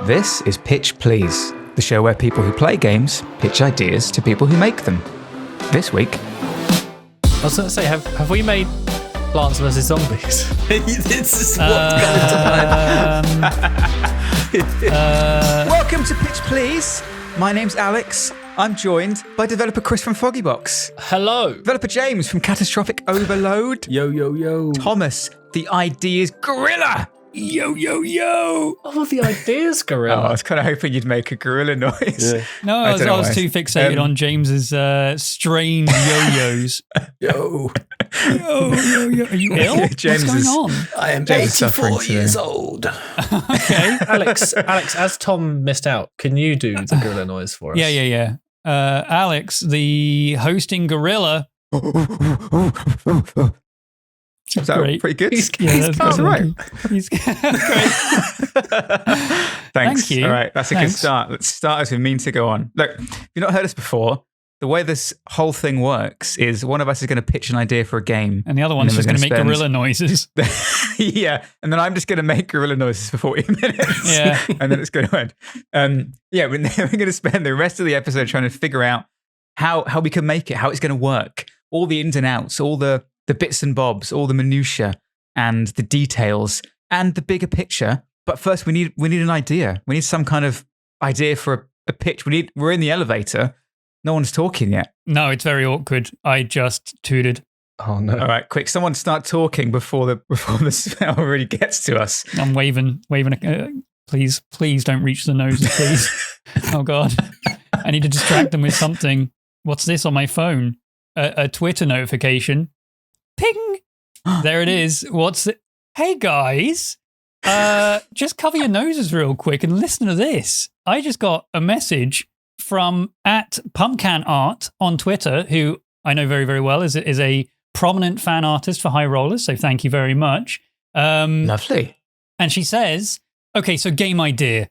This is Pitch Please, the show where people who play games pitch ideas to people who make them. This week... I was going to say, have we made Plants vs. Zombies? This is what's going to happen. Welcome to Pitch Please. My name's Alex. I'm joined by developer Chris from Foggybox. Hello. Developer James from Catastrophic Overload. Yo, yo, yo. Thomas, the Ideas Gorilla. Yo, yo, yo. Oh, the ideas gorilla. I was kind of hoping you'd make a gorilla noise. Yeah. No, I was too fixated on James's strange yo-yos. Yo. Yo. Are you ill? James What's going on? I am James 84 years old. Okay. Alex, as Tom missed out, can you do the gorilla noise for us? Yeah. Alex, the hosting gorilla. Is that great. pretty good? That's all right. He's great. Thanks. Thank you. All right, that's a good Thanks. start. Let's start as we mean to go on. Look, if you've not heard us before, the way this whole thing works is one of us is going to pitch an idea for a game. And the other one's just going to make gorilla noises. Yeah, and then I'm just going to make gorilla noises for 40 minutes. Yeah. And then it's going to end. We're going to spend the rest of the episode trying to figure out how we can make it, how it's going to work, all the ins and outs, all the bits and bobs, all the minutiae and the details and the bigger picture. But first, we need an idea. We need some kind of idea for a pitch. We're in the elevator. No one's talking yet. No, it's very awkward. I just tooted. Oh, no. All right, quick. Someone start talking before the smell really gets to us. I'm waving. Please don't reach the nose, please. Oh, God. I need to distract them with something. What's this on my phone? A Twitter notification. Ping! There it is. What's it? Hey, guys. Just cover your noses real quick and listen to this. I just got a message from @PumpcanArt on Twitter, who I know very, very well, is a prominent fan artist for High Rollers, so thank you very much. Lovely. And she says, okay, so game idea,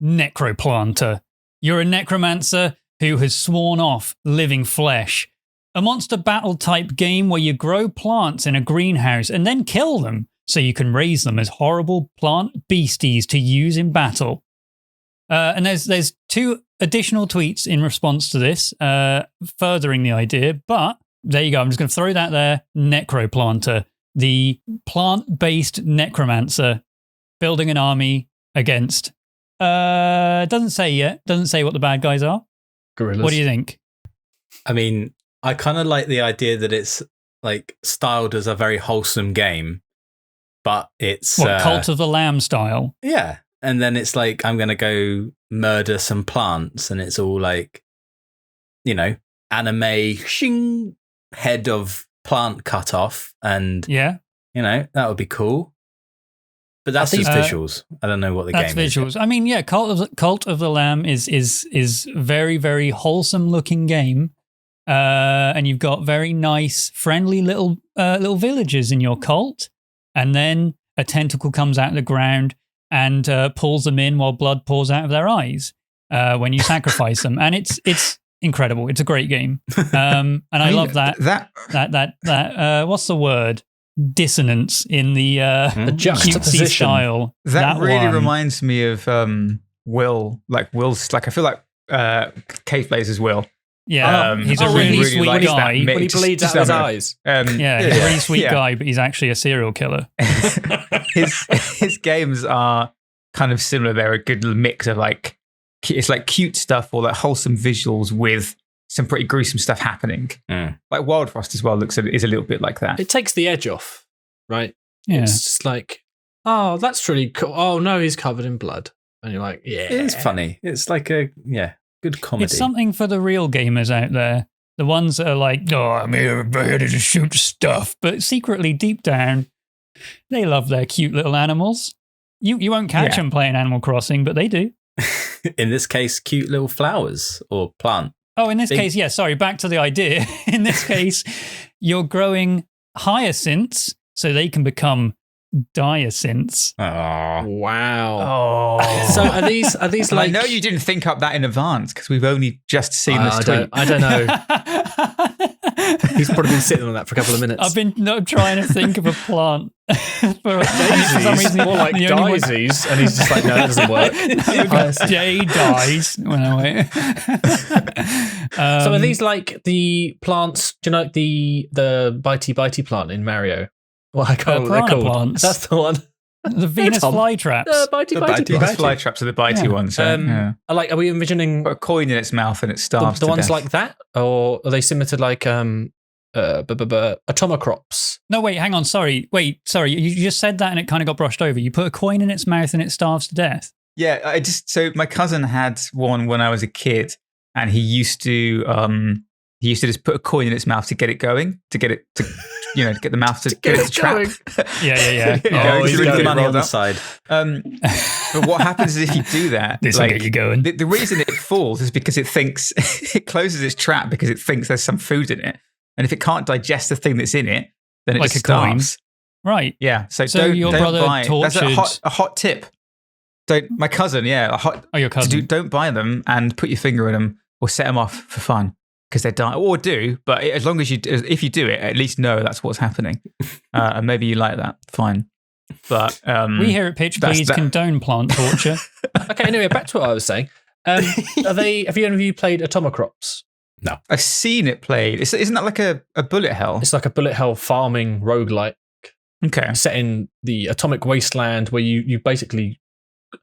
Necroplanter. You're a necromancer who has sworn off living flesh. A monster battle type game where you grow plants in a greenhouse and then kill them so you can raise them as horrible plant beasties to use in battle. And there's two additional tweets in response to this, furthering the idea. But there you go. I'm just going to throw that there. Necroplanter, the plant-based necromancer building an army against. Doesn't say yet. Doesn't say what the bad guys are. Gorillas. What do you think? I mean, I kind of like the idea that it's like styled as a very wholesome game, but it's What, Cult of the Lamb style? Yeah. And then it's like, I'm going to go murder some plants, and it's all like, anime shing, head of plant cut off. And, Yeah. that would be cool. But that's just visuals. I don't know what the That's game visuals. is. I mean, yeah, Cult of the Lamb is very, very wholesome looking game. And you've got very nice, friendly little villagers in your cult. And then a tentacle comes out of the ground and pulls them in while blood pours out of their eyes when you sacrifice them. And it's incredible. It's a great game. And I love that what's the word? Dissonance in the cutesy style. That really reminds me of Will's. Like I feel like Cave Blazer's Will. Yeah, he's a really sweet guy. But he bleeds out his eyes. He's a really sweet guy, but he's actually a serial killer. His games are kind of similar. They're a good mix of it's like cute stuff or like wholesome visuals with some pretty gruesome stuff happening. Like Wild Frost as well is a little bit like that. It takes the edge off, right? Yeah. It's just like, oh, that's really cool. Oh no, he's covered in blood. And you're like, yeah. It's funny. It's like good comedy. It's something for the real gamers out there. The ones that are like, oh, I'm here to shoot stuff. But secretly, deep down, they love their cute little animals. You won't catch them playing Animal Crossing, but they do. In this case, cute little flowers or plant. Oh, in this case, yeah, sorry, back to the idea. In this case, you're growing hyacinths so they can become diacynths. Oh, wow. Oh, So are these And like? I know you didn't think up that in advance because we've only just seen this tweet. I don't know. He's probably been sitting on that for a couple of minutes. I've been trying to think of a plant. For some reason, more like the only one- daisies, and he's just like, no, that doesn't work. Day dies. Well, no, wait. So are these like the plants? Do you know like the bitey plant in Mario? Well, I can't remember what they're piranha called. plants. That's the one. The Venus Tom. flytraps. Bitey These plants. fly traps are the bitey ones. Are we envisioning Put a coin in its mouth and it the starves to ones death. like that, or are they similar to like atomocrops? No, wait, hang on. Sorry. You just said that and it kind of got brushed over. You put a coin in its mouth and it starves to death. Yeah, so my cousin had one when I was a kid, and he used to just put a coin in its mouth to get it going, to get it to to get the mouth to get it to trap. Yeah. He's really got good money at on the rolled side. But what happens is if you do that, This will get you going. The reason it falls is because it thinks it closes its trap because it thinks there's some food in it, and if it can't digest the thing that's in it, then it Like just a coin. starves. Right. Yeah. So So don't your don't brother buy. That's tortured- a hot tip. My cousin, Your cousin. don't buy them and put your finger in them or set them off for fun because they're dying. Or do, but as long as if you do it, at least know that's what's happening, and maybe you like that. Fine, but We here at Pitch that's Please that. condone plant torture. Okay, anyway, back to what I was saying. Have any of you played Atomocrops? I've seen it played. Isn't that like a bullet hell? It's like a bullet hell farming roguelike Okay, set in the atomic wasteland where you basically,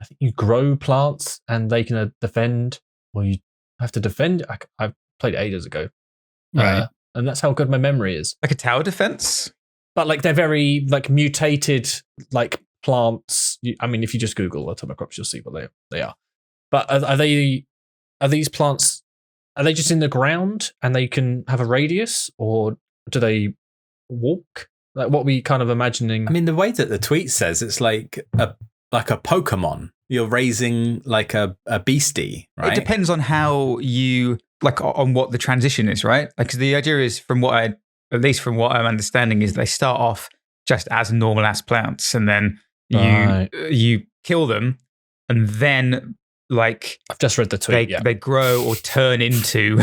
I think you grow plants and they can defend, or you have to defend. I played it ages ago. Right. And that's how good my memory is. like a tower defense. But like they're very like mutated like plants. I mean, if you just Google Atomocrops, you'll see what they are. But are these plants? Are they just in the ground and they can have a radius, or do they walk? Like what we kind of imagining? I mean, the way that the tweet says, it's like a Pokemon. You're raising like a beastie, right? It depends on how you on what the transition is, right? Like 'cause the idea is, at least from what I'm understanding, is they start off just as normal as plants, and then you kill them, and then like I've just read the tweet. they grow or turn into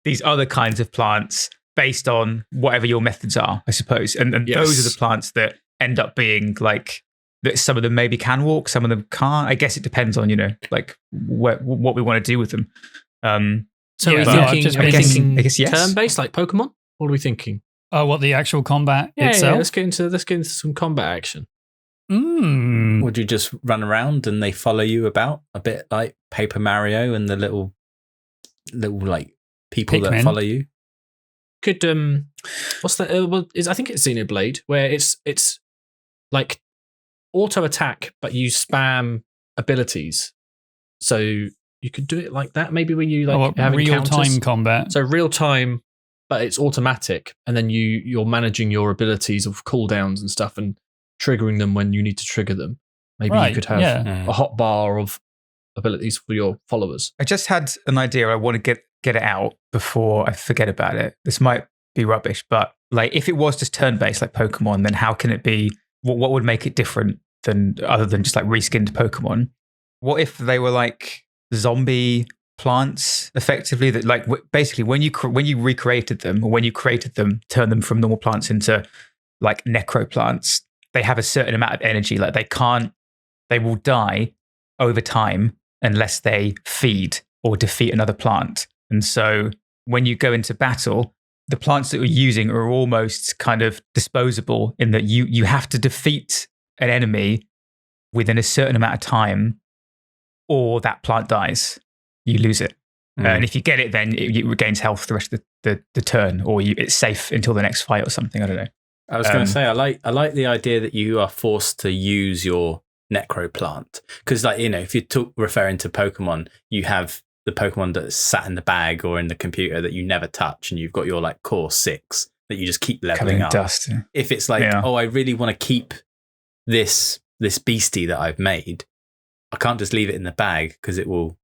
these other kinds of plants based on whatever your methods are, I suppose. And those are the plants that end up being like that. Some of them maybe can walk, some of them can't. I guess it depends on like what we want to do with them. So Yeah, are no, we I've thinking, just are we been thinking I guess yes. turn-based like Pokemon? What are we thinking? Oh, what the actual combat Yeah, itself? let's get into some combat action. Would you just run around and they follow you about a bit like Paper Mario and the little like people that Pikmin. follow you? Could what's that? I think it's Xenoblade, where it's like auto attack, but you spam abilities. So you could do it like that, maybe when you like have real encounters. time combat. So real time, but it's automatic, and then you're managing your abilities of cooldowns and stuff, and triggering them when you need to trigger them. Maybe Right, you could have yeah. a hot bar of abilities for your followers. I just had an idea. I want to get it out before I forget about it. This might be rubbish, but like if it was just turn-based like Pokemon, then how can it be? What would make it different than other than just like reskinned Pokemon? What if they were like zombie plants, effectively? That like basically when you recreated them, or when you created them, turn them from normal plants into like necroplants. They have a certain amount of energy. Like they will die over time unless they feed or defeat another plant. And so when you go into battle, the plants that you're using are almost kind of disposable in that you have to defeat an enemy within a certain amount of time, or that plant dies. You lose it. And if you get it, then it regains health for the rest of the turn, or it's safe until the next fight or something. I don't know. I was going to say, I like the idea that you are forced to use your necroplant, because like, if you're referring to Pokemon, you have the Pokemon that's sat in the bag or in the computer that you never touch, and you've got your like core 6 that you just keep leveling up. Dust. If it's like, I really want to keep this beastie that I've made, I can't just leave it in the bag because it will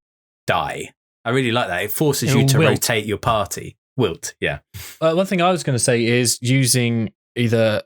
die. I really like that. It forces you to rotate your party. Wilt, yeah. One thing I was going to say is using either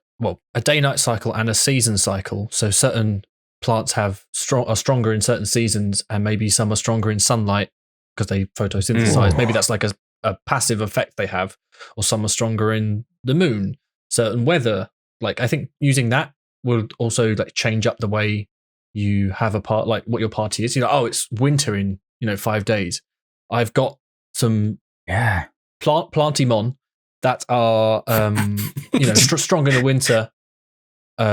a day-night cycle and a season cycle. So certain plants are stronger in certain seasons, and maybe some are stronger in sunlight because they photosynthesize. Maybe that's like a passive effect they have, or some are stronger in the moon, certain weather. Like I think using that will also like change up the way you have a part, like what your party is. It's winter in 5 days. I've got some plantimon that are strong in the winter.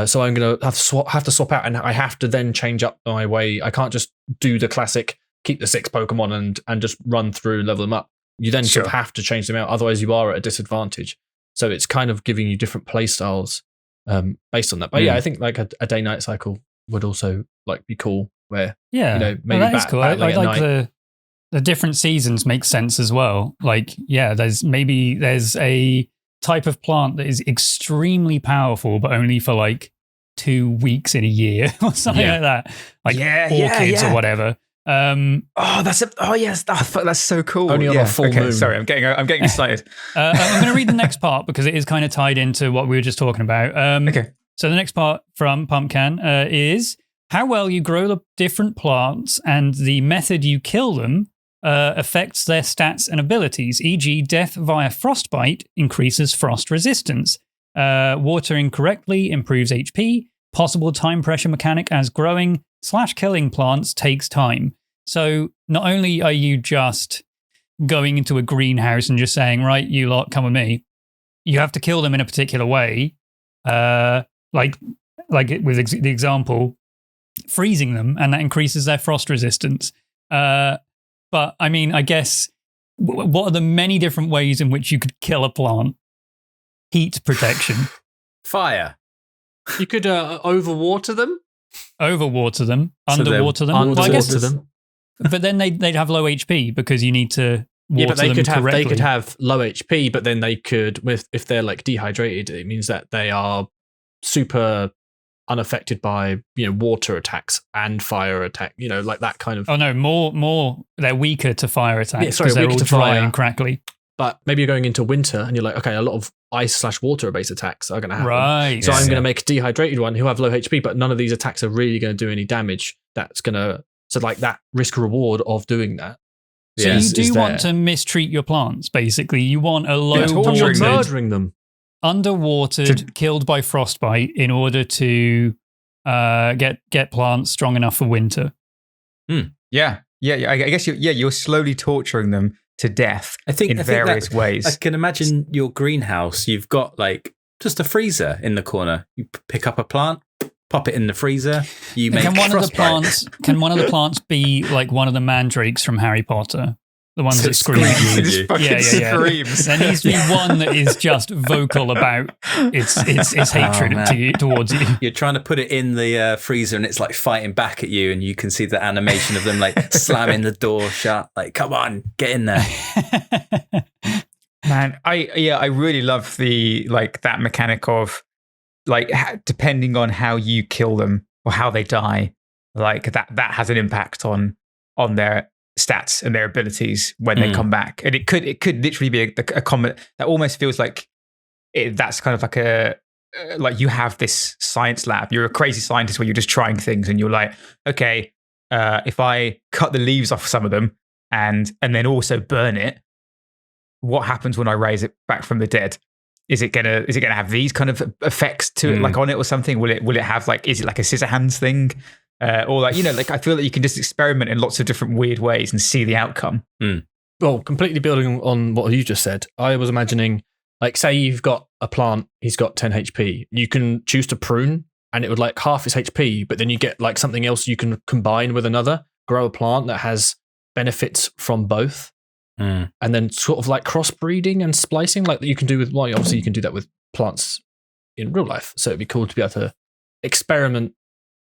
So I'm going to have to swap out, and I have to then change up my way. I can't just do the classic keep the 6 Pokemon and just run through and level them up. You then sort of have to change them out, otherwise you are at a disadvantage. So it's kind of giving you different play styles based on that. But I think like a day-night cycle would also like be cool. Where maybe that is cool. I like the different seasons make sense as well. Like there's a type of plant that is extremely powerful, but only for like 2 weeks in a year or something like that. Like orchids or whatever. That's so cool. Only on a full moon. Sorry, I'm getting excited. I'm going to read the next part because it is kind of tied into what we were just talking about. So the next part from Pumpkin is how well you grow the different plants and the method you kill them affects their stats and abilities. E.g., death via frostbite increases frost resistance. Watering correctly improves HP. Possible time pressure mechanic as growing/killing plants takes time. So not only are you just going into a greenhouse and just saying, right, you lot, come with me, you have to kill them in a particular way. Like with the example, freezing them, and that increases their frost resistance. But I mean, I guess, what are the many different ways in which you could kill a plant? Heat protection. Fire. You could overwater them. Underwater them. Well, I guess them. But then they'd have low HP because you need to water but they them correctly. They could have low HP, but then they could, if they're like dehydrated, it means that they are super unaffected by water attacks and fire attack. Like that kind of. Oh no, more they're weaker to fire attacks because they're all dry and crackly. But maybe you're going into winter and you're like, okay, a lot of ice/water based attacks are going to happen. Right. So I'm going to make a dehydrated one who have low HP, but none of these attacks are really going to do any damage. So like that risk reward of doing that. So you do want to mistreat your plants, basically. You want a low watered, murdering them, underwatered, killed by frostbite in order to get plants strong enough for winter. Yeah. I guess you're slowly torturing them to death. I think various ways. I can imagine your greenhouse. You've got like just a freezer in the corner. You pick up a plant, pop it in the freezer. You make frostbite. Can one of the plants be like one of the mandrakes from Harry Potter? The ones that scream at you. Screams. There needs to be one that is just vocal about its hatred towards you. You're trying to put it in the freezer and it's like fighting back at you, and you can see the animation of them like slamming the door shut. Like, come on, get in there. Man, I really love the that mechanic of like depending on how you kill them or how they die, like that has an impact on their stats and their abilities when they come back. And it could literally be a comment that almost feels like that's kind of like like you have this science lab. You're a crazy scientist where you're just trying things and you're like, okay, if I cut the leaves off some of them and then also burn it, what happens when I raise it back from the dead? Is it gonna have these kind of effects to it, like on it or something? Will it have like, is it like a Scissorhands thing? Or like, like I feel that you can just experiment in lots of different weird ways and see the outcome. Well, completely building on what you just said, I was imagining, like, say you've got a plant, he's got 10 HP. You can choose to prune and it would like half his HP, but then you get like something else you can combine with another, grow a plant that has benefits from both. And then sort of like crossbreeding and splicing, like you can do with, well, obviously you can do that with plants in real life. So it'd be cool to be able to experiment.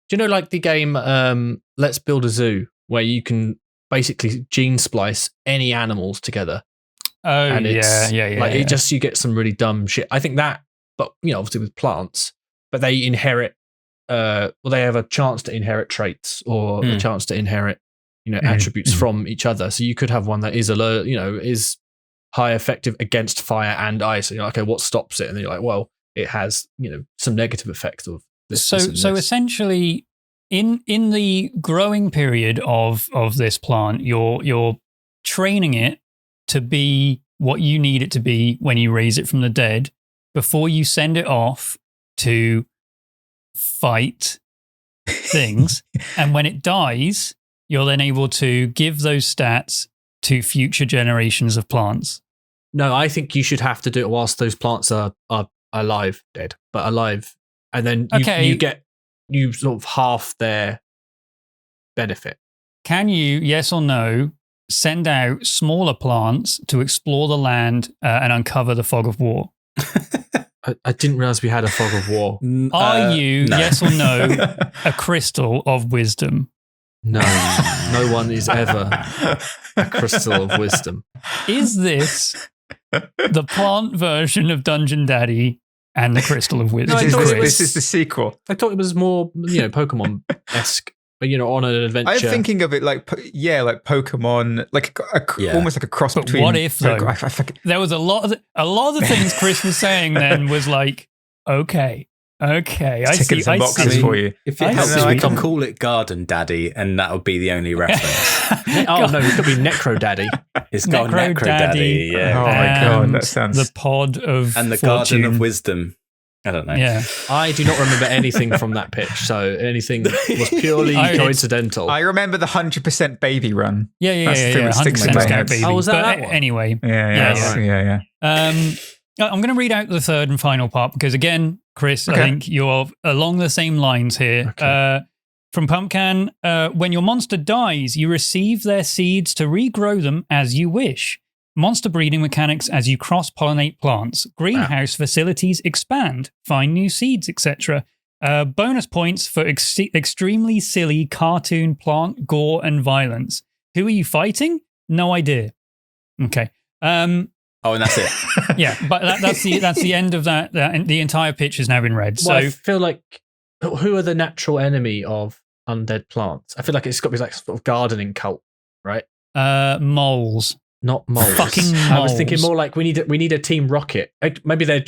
Do you know like the game Let's Build a Zoo, where you can basically gene splice any animals together? Oh, and yeah. Like it just, you get some really dumb shit. I think that, but obviously with plants, but they inherit, they have a chance to inherit traits or a chance to inherit, attributes from each other. So you could have one that is alert, is high effective against fire and ice. And you're like, okay, what stops it? And then you're like, well, it has, some negative effects of this. So essentially, in the growing period of this plant, you're training it to be what you need it to be when you raise it from the dead before you send it off to fight things. And when it dies, you're then able to give those stats to future generations of plants. No, I think you should have to do it whilst those plants are alive, dead, but alive. And then you sort of half their benefit. Can you, yes or no, send out smaller plants to explore the land and uncover the fog of war? I didn't realize we had a fog of war. Are you, no. yes or no, a crystal of wisdom? No, no one is ever a crystal of wisdom. Is this the plant version of Dungeon Daddy and the Crystal of Wisdom? This is the sequel. I thought it was more, Pokemon-esque, on an adventure. I'm thinking of it like Pokemon, like almost like a cross But between. what if though? There was a lot of the things Chris was saying then was like, okay, I ticking some boxes see. for you. If it helps, we can call it Garden Daddy, and that'll be the only reference. Oh no, it could be Necro Daddy. It's got Necro Daddy, yeah. Oh my god, that sounds. The pod of And the fortune. Garden of Wisdom. I don't know. Yeah, I do not remember anything from that pitch, so anything was purely coincidental. I remember the 100% baby run. yeah. That's the thing that sticks in 100% my scat head. baby. Oh, was that But that one? anyway, Yeah. I'm going to read out the third and final part because, again, Chris, I think you're along the same lines here. Okay. From Pumpkin, when your monster dies, you receive their seeds to regrow them as you wish. Monster breeding mechanics as you cross-pollinate plants. Greenhouse facilities expand. Find new seeds, etc. Bonus points for extremely silly cartoon plant gore and violence. Who are you fighting? No idea. Okay. And that's it. Yeah, but that's the end of that. The entire pitch has now been read. So I feel like, who are the natural enemy of undead plants? I feel like it's got to be like sort of gardening cult, right? moles. Not moles. Fucking I was thinking moles. more like we need a Team Rocket. Maybe they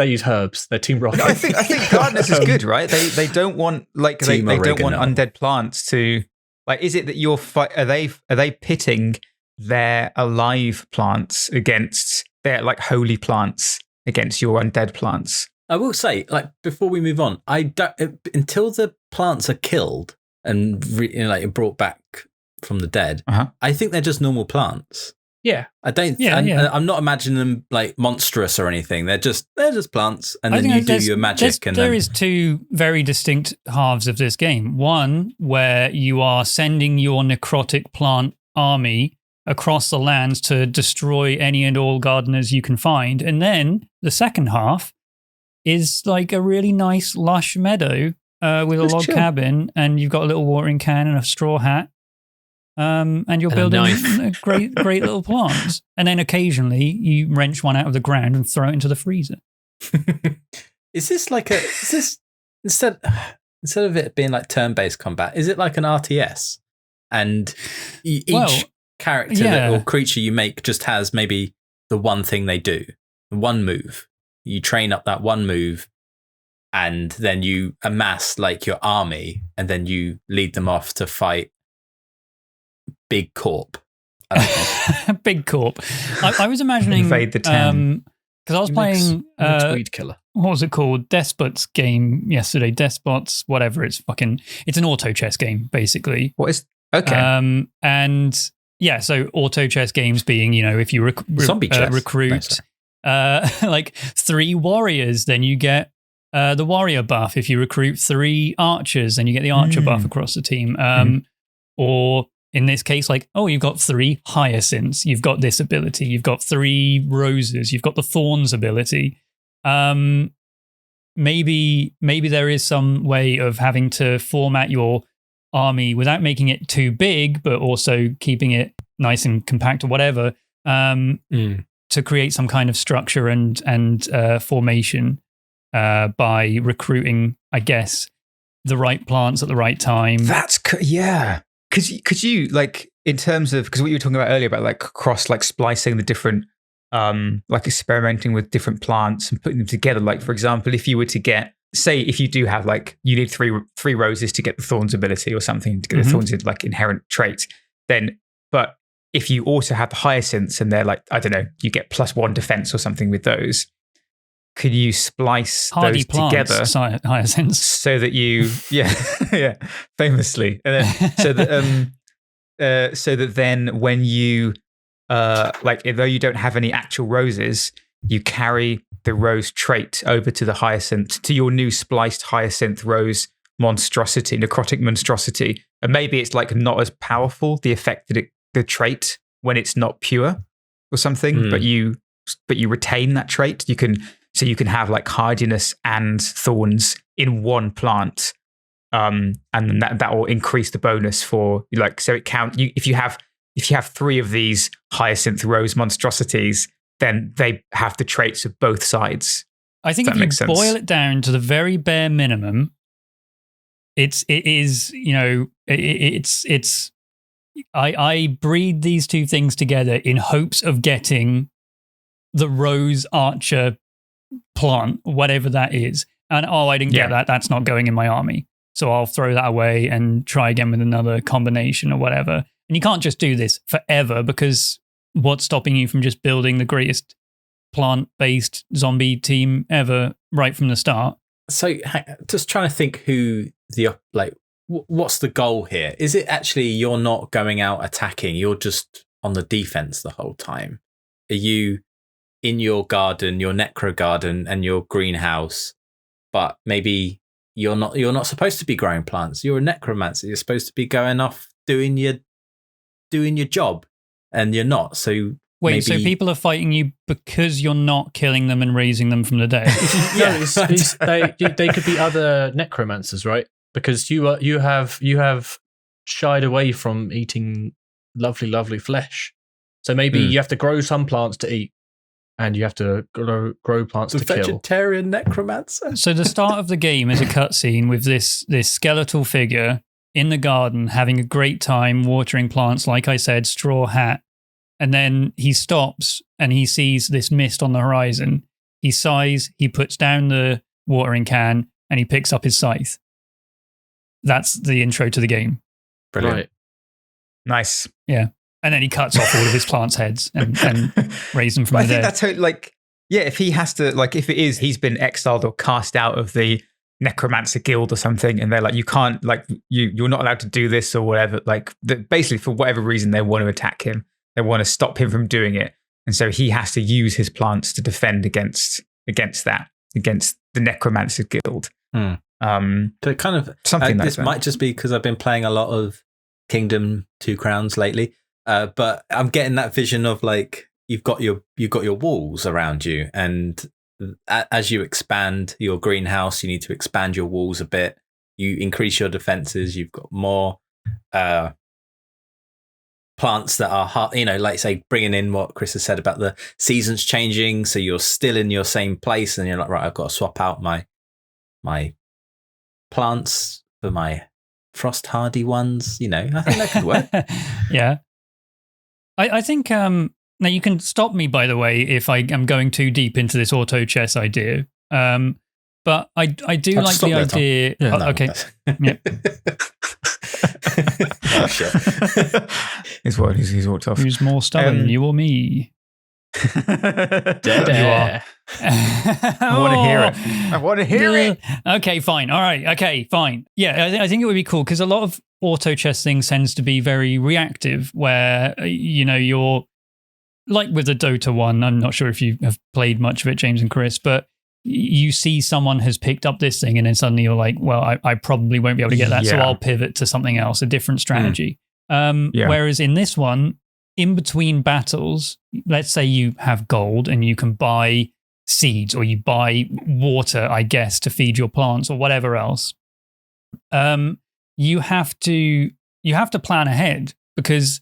use herbs. They're Team Rocket. I think gardeners is good, right? They don't want they Team don't want oregano. undead plants to like. Is it that you're are they pitting their alive plants against their like holy plants against your undead plants? I will say, like, before we move on, I don't until the plants are killed and brought back from the dead. I think they're just normal plants. Yeah, I don't. Yeah. I'm not imagining them like monstrous or anything. They're just plants, and then you do your magic. And there is two very distinct halves of this game. One where you are sending your necrotic plant army across the lands to destroy any and all gardeners you can find, and then the second half is like a really nice lush meadow with a log cabin, and you've got a little watering can and a straw hat. And you're building great little plants, and then occasionally you wrench one out of the ground and throw it into the freezer. Is this instead of it being like turn-based combat? Is it like an RTS? And each character or creature you make just has maybe the one thing they do, one move. You train up that one move, and then you amass like your army, and then you lead them off to fight Big Corp. Big Corp. I was imagining invade the town because I was playing Tweed Killer. What was it called? Despots game yesterday. Despots, whatever. It's an auto chess game basically. What is okay? And yeah, so auto chess games being if you recruit like 3 warriors, then you get the warrior buff. If you recruit 3 archers, then you get the archer buff across the team. Or in this case, like, you've got 3 hyacinths, you've got this ability, you've got 3 roses, you've got the thorns ability. Maybe there is some way of having to format your army without making it too big, but also keeping it nice and compact or whatever, to create some kind of structure and formation by recruiting, I guess, the right plants at the right time. That's yeah. Could you like in terms of because what you were talking about earlier about like splicing the different like experimenting with different plants and putting them together. Like for example, if you were to get say if you do have like you need three roses to get the thorns ability or something to get the thorns like inherent trait, then but if you also have the hyacinths and they're like, I don't know, you get +1 defense or something with those, could you splice Hardy those together hyacinths so that you yeah famously, and then, so that then when you like, though you don't have any actual roses, you carry the rose trait over to the hyacinth, to your new spliced hyacinth rose monstrosity, necrotic monstrosity, and maybe it's like not as powerful, the effect that the trait when it's not pure or something, but you retain that trait. You can have like hardiness and thorns in one plant, and then that will increase the bonus for like, so it count you if you have 3 of these hyacinth rose monstrosities, then they have the traits of both sides. I think if you boil it down to the very bare minimum, it is I breed these two things together in hopes of getting the rose archer plant, whatever that is. And I didn't get that. That's not going in my army. So I'll throw that away and try again with another combination or whatever. And you can't just do this forever, because what's stopping you from just building the greatest plant-based zombie team ever right from the start? So just trying to think who what's the goal here? Is it actually you're not going out attacking, you're just on the defense the whole time? Are you in your garden, your necro garden and your greenhouse, but maybe you're not supposed to be growing plants? You're a necromancer. You're supposed to be going off doing your job, and you're not. So wait, so people are fighting you because you're not killing them and raising them from the dead? They could be other necromancers, right? Because you have shied away from eating lovely flesh. So maybe you have to grow some plants to eat, and you have to grow plants to kill. Vegetarian necromancer. So the start of the game is a cutscene with this skeletal figure in the garden having a great time watering plants, like I said, straw hat. And then he stops and he sees this mist on the horizon. He sighs, he puts down the watering can, and he picks up his scythe. That's the intro to the game. Brilliant. Right. Nice. Yeah. And then he cuts off all of his plants' heads and raises them from the dead. I think that's how, like, yeah, if he has to, like, if it is, he's been exiled or cast out of the necromancer guild or something, and they're like, you can't, like, you're not allowed to do this or whatever. Like, basically, for whatever reason, they want to attack him. They want to stop him from doing it. And so he has to use his plants to defend against the necromancer guild. So kind of something like this that. might just be because I've been playing a lot of Kingdom 2 Crowns lately, but I'm getting that vision of like you've got your walls around you, and as you expand your greenhouse, you need to expand your walls a bit. You increase your defenses. You've got more plants that are hard, like say bringing in what Chris has said about the seasons changing, so you're still in your same place, and you're like, right, I've got to swap out my plants for my frost hardy ones. I think that could work. Yeah. I think now you can stop me, by the way, if I am going too deep into this auto chess idea. But I do like the idea. Yeah, no, okay. Yeah. Oh, shit. He's walked off. Who's more stubborn, you or me? Dead You air. I want to hear it. I want to hear it. Okay, fine. All right. Okay, fine. Yeah, I think it would be cool because a lot of auto chess things tends to be very reactive, where you're like with the Dota one. I'm not sure if you have played much of it, James and Chris, but you see someone has picked up this thing, and then suddenly you're like, well, I probably won't be able to get that, so I'll pivot to something else, a different strategy. Whereas in this one, in between battles, let's say you have gold and you can buy seeds, or you buy water, I guess, to feed your plants or whatever else. You have to plan ahead, because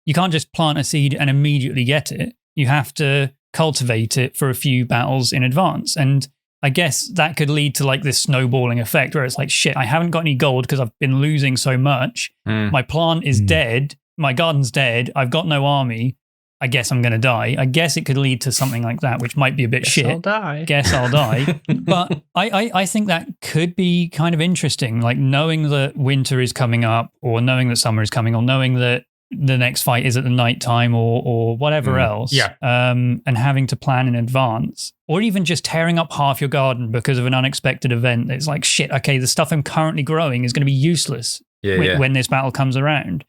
you can't just plant a seed and immediately get it. You have to cultivate it for a few battles in advance. And I guess that could lead to like this snowballing effect where it's like, shit, I haven't got any gold because I've been losing so much. My plant is dead. My garden's dead. I've got no army. I guess I'm going to die. I guess it could lead to something like that, which might be a bit shit. I'll die. Guess I'll die. But I think that could be kind of interesting, like knowing that winter is coming up, or knowing that summer is coming, or knowing that the next fight is at the night time, or whatever else. Yeah. And having to plan in advance, or even just tearing up half your garden because of an unexpected event. It's like, shit, okay, the stuff I'm currently growing is going to be useless when this battle comes around.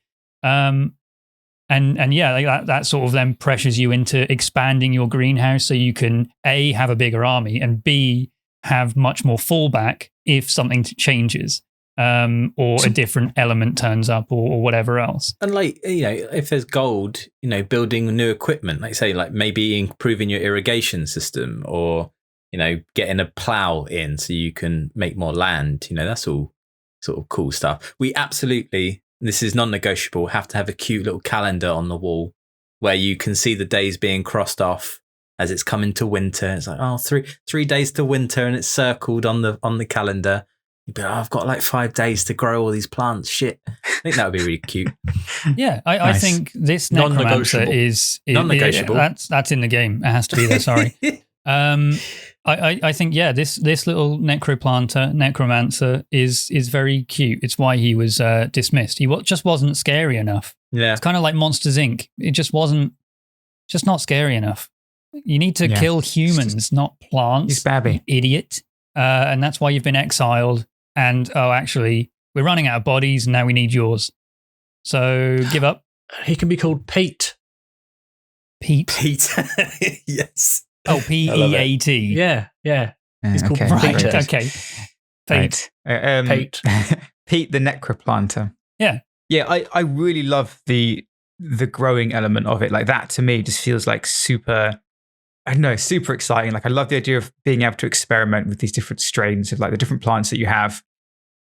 And yeah, like that sort of then pressures you into expanding your greenhouse so you can A, have a bigger army, and B, have much more fallback if something changes, or a different element turns up, or whatever else. And like, if there's gold, building new equipment, like say, like maybe improving your irrigation system, or, getting a plow in so you can make more land, that's all sort of cool stuff. We absolutely, this is non-negotiable, have to have a cute little calendar on the wall where you can see the days being crossed off as it's coming to winter. It's like, three days to winter, and it's circled on the calendar. You'd be like, I've got like 5 days to grow all these plants. Shit. I think that would be really cute. Yeah, I think this Necromancer is non-negotiable. That's in the game. It has to be there. Sorry. I think this little necromancer is very cute. It's why he was dismissed. He just wasn't scary enough. Yeah, it's kind of like Monsters Inc. It just not scary enough. You need to kill humans, not plants. He's babby, you idiot. And that's why you've been exiled. And actually, we're running out of bodies, and now we need yours. So give up. He can be called Peat. Peat. Yes. Oh, Peat. Yeah. He's called okay. Peat. Right, okay. Peat. Right. Peat. Peat the Necroplanter. Yeah. Yeah, I really love the growing element of it. Like that to me just feels like super exciting. Like I love the idea of being able to experiment with these different strains of like the different plants that you have.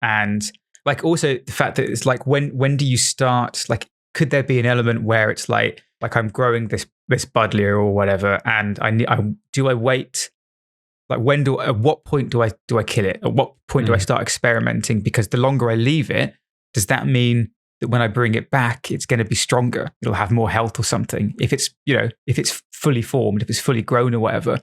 And like also the fact that it's like when do you start? Like could there be an element where it's like I'm growing this buddleia or whatever, and do I wait? Like at what point do I kill it? At what point do I start experimenting? Because the longer I leave it, does that mean that when I bring it back, it's going to be stronger? It'll have more health or something. If it's fully formed, if it's fully grown or whatever.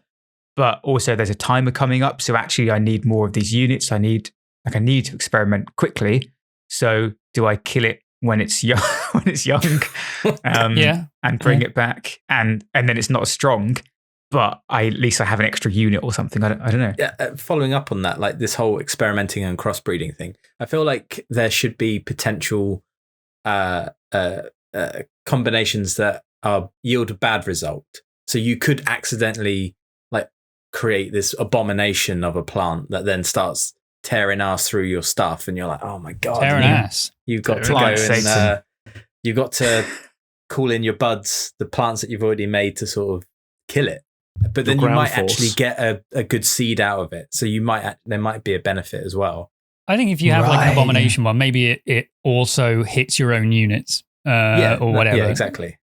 But also there's a timer coming up, so actually I need more of these units. I need to experiment quickly. So do I kill it when it's young, and bring it back, and then it's not as strong, but at least I have an extra unit or something. I don't know. Yeah, following up on that, like this whole experimenting and crossbreeding thing, I feel like there should be potential combinations that yield a bad result. So you could accidentally like create this abomination of a plant that then starts tearing ass through your stuff, and you're like, oh my god, tearing ass. You've got to go and you've got to call in your buds, the plants that you've already made, to sort of kill it. But then you might actually get a good seed out of it. So there might be a benefit as well. I think if you have like an abomination one, maybe it also hits your own units or whatever. Yeah, exactly.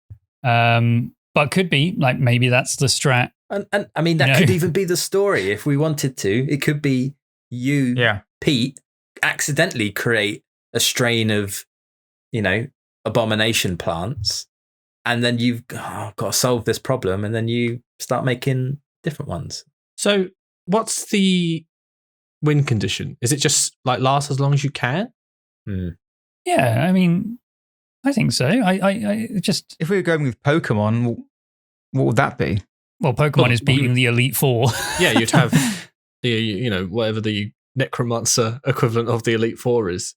But could be like maybe that's the strat. And I mean that could even be the story if we wanted to. It could be you, Peat, accidentally create a strain of, abomination plants, and then you've got to solve this problem, and then you start making different ones. So what's the win condition? Is it just like last as long as you can? Yeah, I mean, I think so. I just, if we were going with Pokemon, what would that be? Well, Pokemon is beating the Elite Four. Yeah, you'd have the whatever the Necromancer equivalent of the Elite Four is.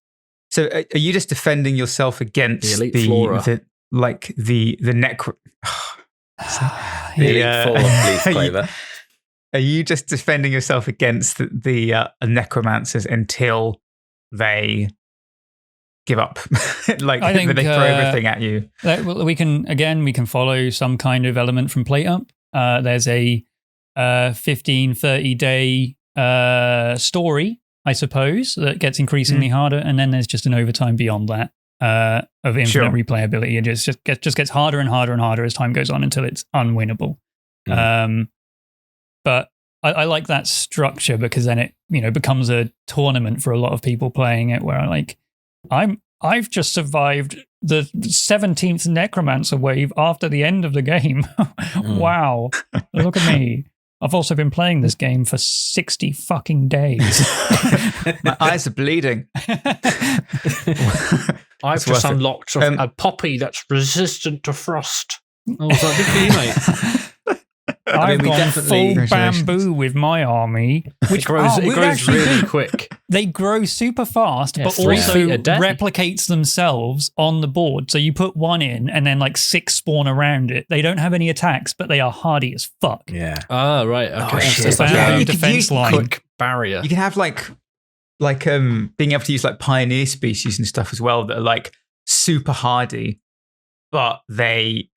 So are you just defending yourself against the Elite Flora? the Necro? The Elite Four leaf clover. Are you just defending yourself against the Necromancers until they give up? Like I think they throw everything at you. We can follow some kind of element from PlateUp. There's a 15-30 day story, I suppose, that gets increasingly harder, and then there's just an overtime beyond that of infinite replayability. It just gets harder and harder and harder as time goes on until it's unwinnable. But I like that structure because then it becomes a tournament for a lot of people playing it, where I'm I've just survived the 17th Necromancer wave after the end of the game. Wow. Look at me. I've also been playing this game for 60 fucking days. My eyes are bleeding. I've just unlocked a poppy that's resistant to frost. Oh, was that good for you, mate? I've gone full bamboo with my army, which grows really quick. They grow super fast, but 3 also feet a day. replicates themselves on the board. So you put one in, and then like 6 spawn around it. They don't have any attacks, but they are hardy as fuck. Yeah. Ah, right. Okay. shit. So Bamboo you defense line. quick barrier. You can have like being able to use like pioneer species and stuff as well that are like super hardy, but they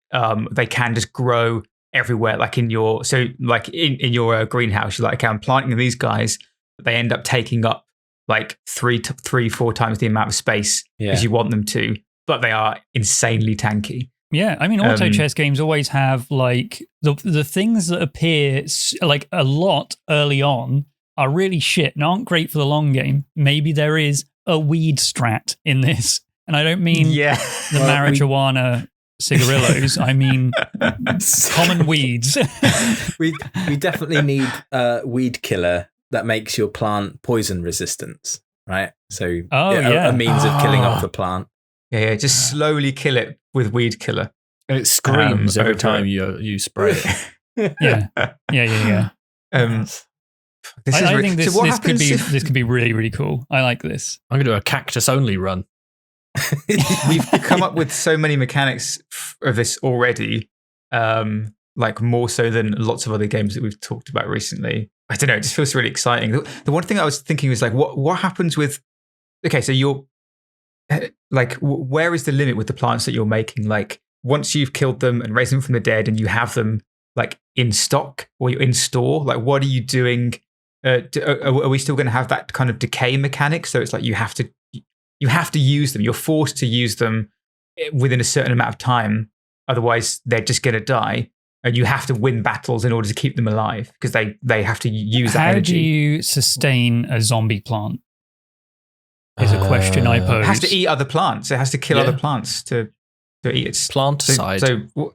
can just grow everywhere. Like in your in your greenhouse, you're like, okay, I'm planting these guys, but they end up taking up like 3-4 times the amount of space as you want them to, but they are insanely tanky. Yeah, I mean, auto chess games always have like the things that appear like a lot early on are really shit and aren't great for the long game. Maybe there is a weed strat in this, and I don't mean the marijuana cigarillos. I mean common weeds. we definitely need a weed killer that makes your plant poison resistance, right? So a means of killing off the plant. Yeah, just slowly kill it with weed killer. And it screams every time you spray it. Yeah. I think this could be really, really cool. I like this. I'm going to do a cactus only run. We've come up with so many mechanics of this already, like more so than lots of other games that we've talked about recently. I don't know, it just feels really exciting. The one thing I was thinking was like, what happens with, okay, so you're like, where is the limit with the plants that you're making? Like, once you've killed them and raised them from the dead and you have them like in stock or you're in store, like what are you doing? Are we still going to have that kind of decay mechanic? So it's like you have to use them. You're forced to use them within a certain amount of time. Otherwise, they're just going to die. And you have to win battles in order to keep them alive because they have to use that energy. How do you sustain a zombie plant? Is a question I pose. It has to eat other plants. It has to kill other plants to eat its planticide. So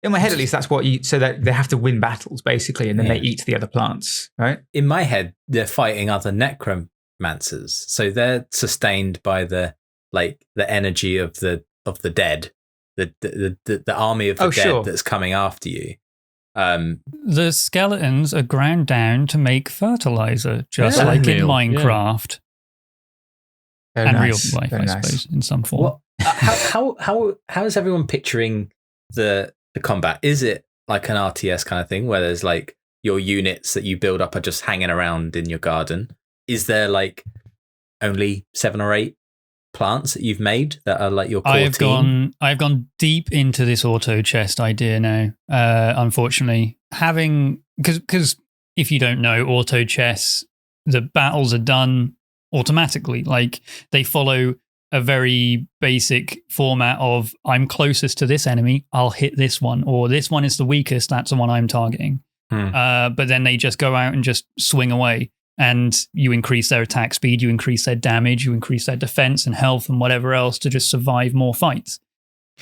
in my head, at least, that's what so that they have to win battles basically, and then they eat the other plants, right? In my head, they're fighting other necromancers, so they're sustained by the energy of the dead, the army of the dead that's coming after you. The skeletons are ground down to make fertilizer, just like in Minecraft. And real life, I suppose, in some form. Well, how is everyone picturing the combat? Is it like an RTS kind of thing where there's like your units that you build up are just hanging around in your garden? Is there like only 7 or 8 plants that you've made that are like your core team? I've gone deep into this auto chest idea now. Unfortunately, because if you don't know, auto chess, the battles are done automatically. Like they follow a very basic format of I'm closest to this enemy, I'll hit this one, or this one is the weakest, that's the one I'm targeting. But then they just go out and just swing away, and you increase their attack speed, you increase their damage, you increase their defense and health and whatever else to just survive more fights.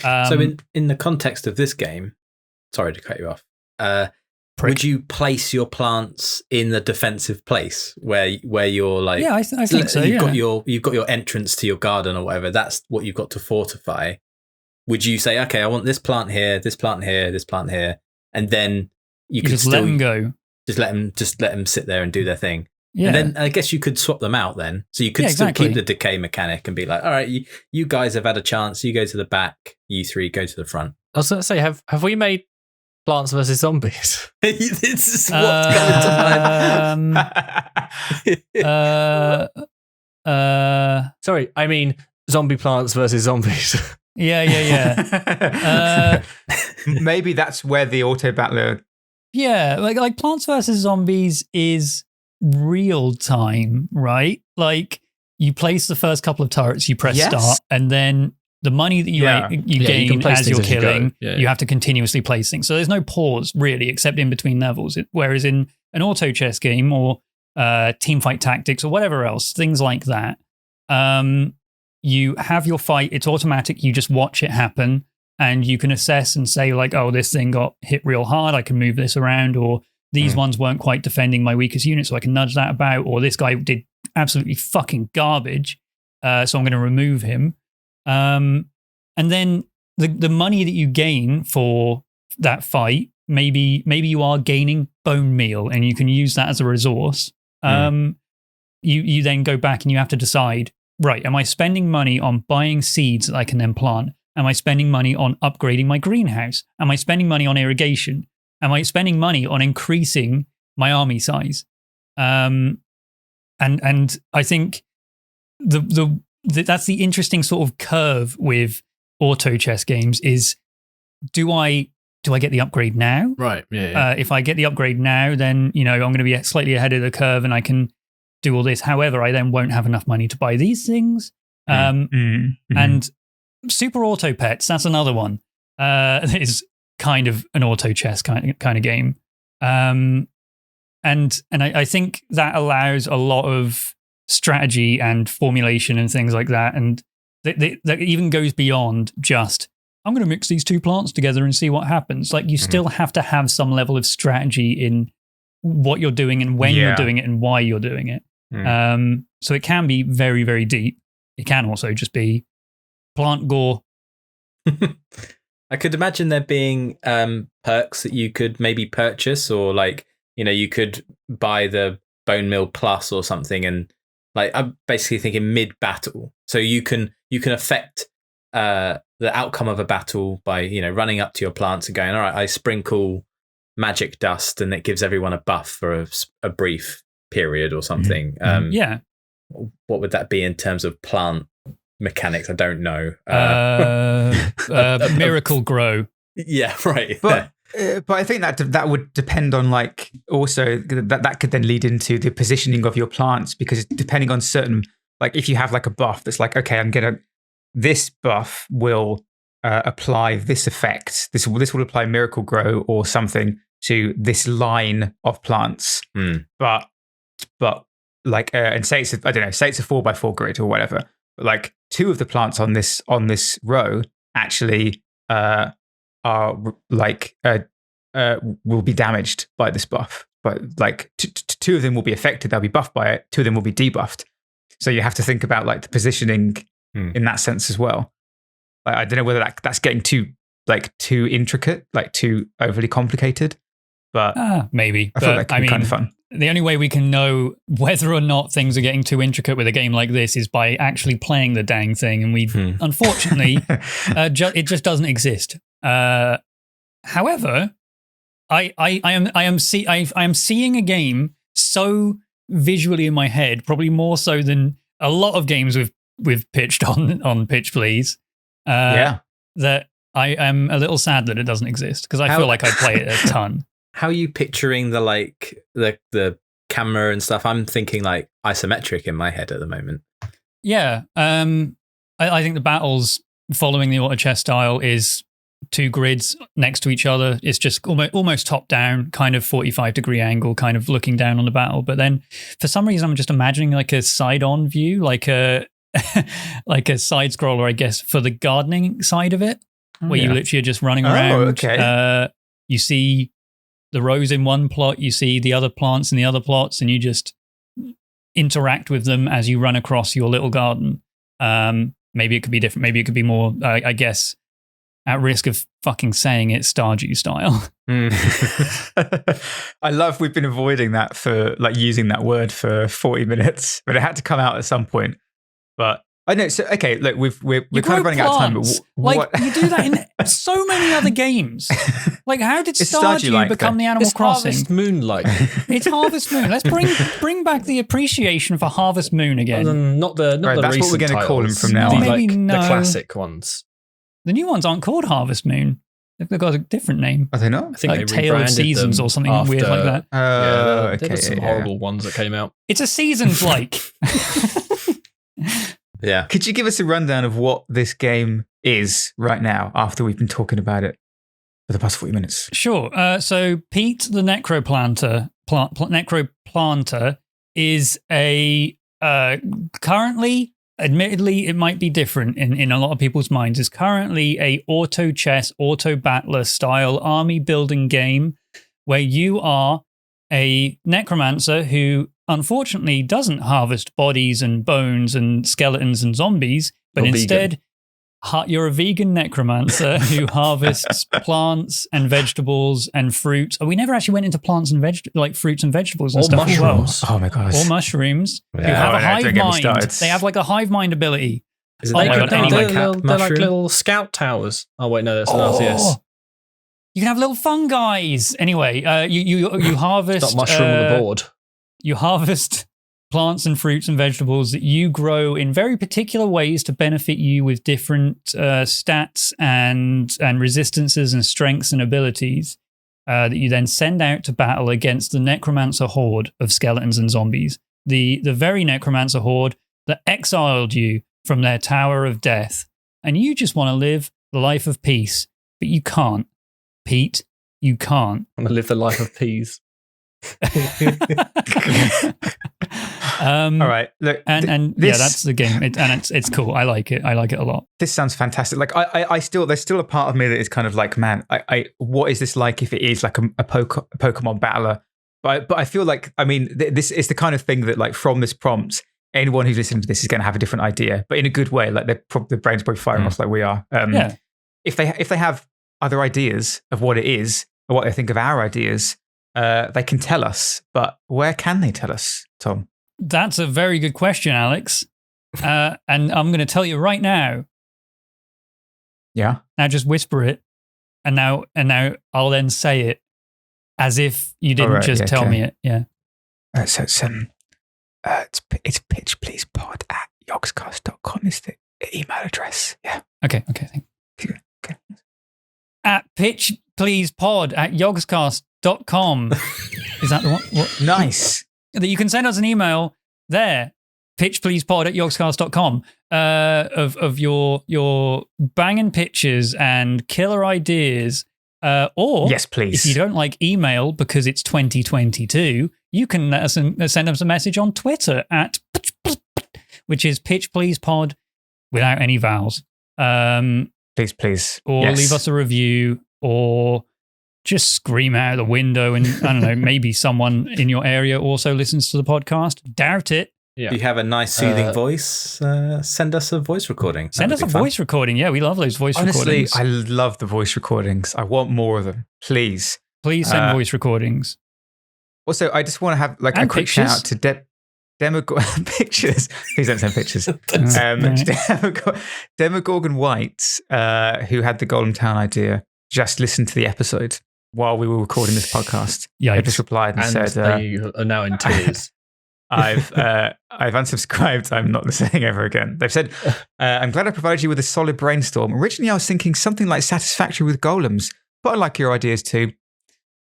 So in the context of this game, sorry to cut you off, would you place your plants in the defensive place where you're like? Yeah, I think so. You've got your entrance to your garden or whatever. That's what you've got to fortify. Would you say, okay, I want this plant here, this plant here, this plant here, and then you could just still let them go. Just let them sit there and do their thing. Yeah. And then I guess you could swap them out then. So you could still keep the decay mechanic and be like, all right, you guys have had a chance. You go to the back. You 3 go to the front. I was going to say, have we made Plants vs. Zombies? This is what's coming to mind. Sorry, I mean zombie plants versus zombies. Yeah. Maybe that's where the auto battler. Yeah, like Plants vs. Zombies is real time, right? Like you place the first couple of turrets, you press start, and then the money that you gain as you're killing, you have to continuously place things. So there's no pause really, except in between levels. Whereas in an auto chess game or team fight tactics or whatever else, things like that, you have your fight. It's automatic. You just watch it happen, and you can assess and say like, oh, this thing got hit real hard. I can move this around, or these ones weren't quite defending my weakest unit, so I can nudge that about. Or this guy did absolutely fucking garbage, so I'm going to remove him. And then the money that you gain for that fight, maybe you are gaining bone meal, and you can use that as a resource. You then go back and you have to decide, right, am I spending money on buying seeds that I can then plant? Am I spending money on upgrading my greenhouse? Am I spending money on irrigation? Am I spending money on increasing my army size? And I think that's the interesting sort of curve with auto chess games is, do I get the upgrade now? Right. Yeah. If I get the upgrade now, then I'm going to be slightly ahead of the curve and I can do all this. However, I then won't have enough money to buy these things. And super auto pets, that's another one. Is kind of an auto chess kind of game. And I think that allows a lot of strategy and formulation and things like that. And that even goes beyond just, I'm going to mix these two plants together and see what happens. Like, you still have to have some level of strategy in what you're doing and when you're doing it and why you're doing it. So it can be very, very deep. It can also just be plant gore. I could imagine there being perks that you could maybe purchase, or like, you could buy the Bone Mill Plus or something, and like, I'm basically thinking mid-battle. So you can affect the outcome of a battle by, running up to your plants and going, all right, I sprinkle magic dust and it gives everyone a buff for a brief period or something. What would that be in terms of plant mechanics? I don't know. Miracle Grow. Yeah, right. But I think that would depend on, like, also that could then lead into the positioning of your plants, because depending on certain, like, if you have like a buff that's like, okay, this buff will apply this effect. This will apply Miracle Grow or something to this line of plants. But like, and say it's I don't know, say it's a 4x4 grid or whatever. But like, two of the plants on this row actually are like will be damaged by this buff. But like, two of them will be affected; they'll be buffed by it. Two of them will be debuffed. So you have to think about like the positioning in that sense as well. Like, I don't know whether that's getting too intricate, like too overly complicated. But maybe. I thought that could be kind of fun. The only way we can know whether or not things are getting too intricate with a game like this is by actually playing the dang thing, and we unfortunately it just doesn't exist. However, I am seeing a game so visually in my head, probably more so than a lot of games we've pitched on Pitch Please. That I am a little sad that it doesn't exist, because I feel like I play it a ton. How are you picturing the camera and stuff? I'm thinking like isometric in my head at the moment. Yeah. I think the battles following the auto chess style is two grids next to each other. It's just almost top down, kind of 45-degree angle, kind of looking down on the battle. But then for some reason, I'm just imagining like a side-on view, like a like a side scroller, I guess, for the gardening side of it, where you literally are just running around. Okay. You see the rows in one plot, you see the other plants in the other plots, and you just interact with them as you run across your little garden. Maybe it could be different. Maybe it could be more, I guess, at risk of fucking saying it, Stardew style. I love we've been avoiding that for like using that word for 40 minutes, but it had to come out at some point. But I know. So okay, look, we're kind of running out of time. But what? You do that in so many other games. Like, how did Stardew become the Animal Crossing? Harvest Moon like. It's Harvest Moon. Let's bring back the appreciation for Harvest Moon again. Not the that's recent what we're going to call them from now on. Maybe the classic ones. The new ones aren't called Harvest Moon. They've got a different name. Are they not? I think like Tale of Seasons or something weird like that. There were some horrible ones that came out. It's a Seasons like. Yeah. Could you give us a rundown of what this game is right now after we've been talking about it for the past 40 minutes? Sure. So Peat, the Necroplanter, Necroplanter is a currently admittedly, it might be different in a lot of people's minds, is currently a auto chess, auto battler style army building game where you are a necromancer who unfortunately doesn't harvest bodies and bones and skeletons and zombies, but You're instead you're a vegan necromancer who harvests plants and vegetables and fruits. Oh, we never actually went into plants and fruits and vegetables and Or stuff as well. mushrooms. Oh my god. Or mushrooms who Yeah. have a Oh, no, hive don't get me mind. started. They have like a hive mind ability. Is it Oh like my a God, they're anyway. They're like little scout towers. Oh wait, no, that's an LCS. You can have little fungi. Anyway, you harvest. Stop mushroom on the board. You harvest plants and fruits and vegetables that you grow in very particular ways to benefit you with different stats and resistances and strengths and abilities that you then send out to battle against the necromancer horde of skeletons and zombies. The very necromancer horde that exiled you from their tower of death. And you just want to live the life of peace, but you can't. Pete, you can't. I'm gonna live the life of peas. All right, look, And this, yeah, that's the game, it's cool. I like it. I like it a lot. This sounds fantastic. Like I still, there's still a part of me that is kind of like, man, what is this like if it is like a Pokemon battler? But I feel like, I mean, this is the kind of thing that like from this prompt, anyone who's listening to this is going to have a different idea, but in a good way. Like their brains probably firing off like we are. Yeah. If they have other ideas of what it is or what they think of our ideas, they can tell us. But where can they tell us, Tom? That's a very good question, Alex. And I'm going to tell you right now. Yeah. Now just whisper it. And now I'll then say it as if you didn't just tell me it. Yeah. So it's pitchpleasepod@yogscast.com is the email address. Yeah. Okay. Thank you. Okay. At pitchpleasepod@yogscast.com. Is that the one? What? Nice. That you can send us an email there, pitchpleasepod@yogscast.com, of your banging pitches and killer ideas. Or yes, please. if you don't like email because it's 2022, you can send us a message on Twitter at which is pitchpleasepod without any vowels. Please. Or leave us a review, or just scream out the window, and I don't know, maybe someone in your area also listens to the podcast. Doubt it. Yeah. Do you have a nice soothing voice? Send us a voice recording. Send us a voice recording. Yeah, we love those voice recordings. Honestly, I love the voice recordings. I want more of them. Please. Please send voice recordings. Also, I just want to have like And a quick pictures. shout out to pictures. Please don't send pictures. Demogorgon White, who had the Golden Town idea, just listened to the episode while we were recording this podcast. Yikes. They just replied and said, they are now in tears. I've unsubscribed. I'm not listening ever again. They've said, I'm glad I provided you with a solid brainstorm. Originally, I was thinking something like Satisfactory with golems, but I like your ideas too.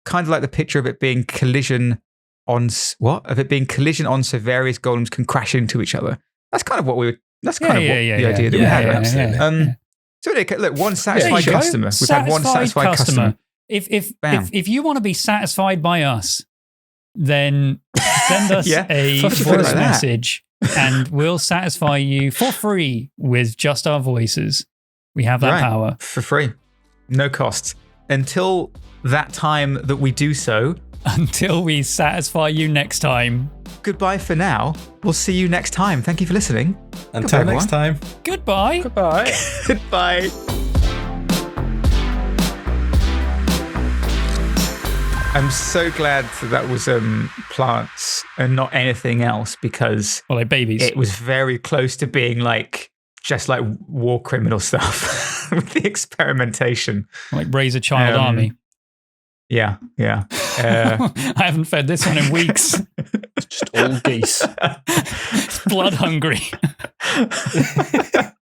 Kind of like the picture of it being collision on so various golems can crash into each other. That's kind of what we were. That's kind of the idea that we had. Absolutely. So look, one satisfied customer. We've had one satisfied customer. If you want to be satisfied by us, then send us a voice message and we'll satisfy you for free with just our voices. We have that power. For free. No cost. Until that time that we do so. Until we satisfy you next time. Goodbye for now. We'll see you next time. Thank you for listening. Until next time. Goodbye. Goodbye. Goodbye. I'm so glad that was plants and not anything else, because like babies. It was very close to being like just like war criminal stuff with the experimentation. Like raise a child army. Yeah. I haven't fed this one in weeks. Just all geese. It's blood hungry.